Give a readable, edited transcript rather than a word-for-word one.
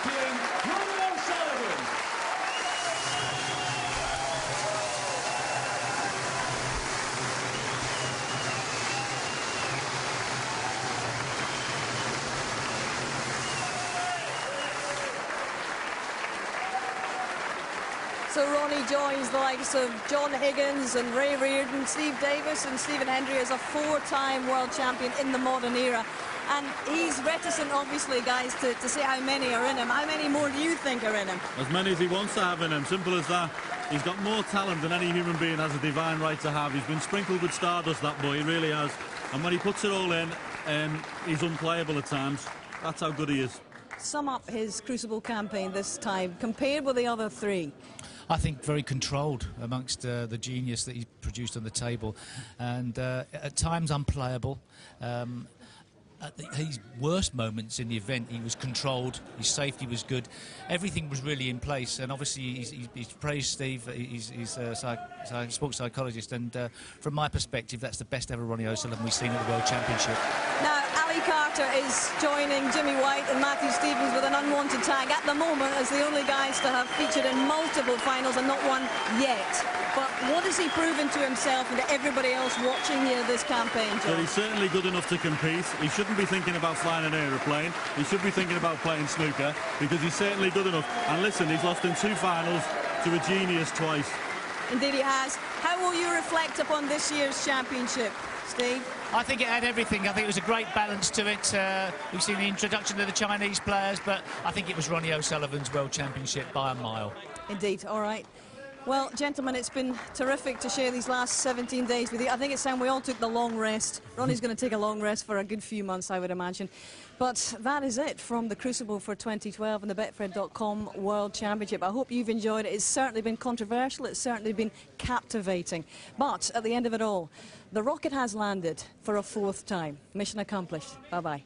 champion, Ronnie O'Sullivan. So Ronnie joins the likes of John Higgins and Ray Reardon, Steve Davis and Stephen Hendry as a four-time world champion in the modern era. And he's reticent, obviously, guys, to say how many are in him. How many more do you think are in him? As many as he wants to have in him, simple as that. He's got more talent than any human being has a divine right to have. He's been sprinkled with stardust, that boy, he really has. And when he puts it all in, he's unplayable at times. That's how good he is. Sum up his Crucible campaign this time, compared with the other three. I think very controlled amongst the genius that he produced on the table, and at times unplayable. At his worst moments in the event, he was controlled, his safety was good, everything was really in place, and obviously he's praised Steve, he's a sports psychologist, and from my perspective, that's the best ever Ronnie O'Sullivan we've seen at the World Championship. Now, Ali Carter is joining Jimmy White and Matthew Stevens with an unwanted tag at the moment as the only guys to have featured in multiple finals and not one yet. But what has he proven to himself and to everybody else watching here this campaign, John? Well, he's certainly good enough to compete. He shouldn't be thinking about flying an aeroplane. He should be thinking about playing snooker, because he's certainly good enough. And listen, he's lost in 2 finals to a genius twice. Indeed he has. How will you reflect upon this year's championship, Steve? I think it had everything. I think it was a great balance to it. We've seen the introduction of the Chinese players, but I think it was Ronnie O'Sullivan's World Championship by a mile. Indeed, all right. Well, gentlemen, it's been terrific to share these last 17 days with you. I think it's time we all took the long rest. Ronnie's going to take a long rest for a good few months, I would imagine. But that is it from the Crucible for 2012 and the Betfred.com World Championship. I hope you've enjoyed it. It's certainly been controversial. It's certainly been captivating. But at the end of it all, the rocket has landed for a 4th time. Mission accomplished. Bye-bye.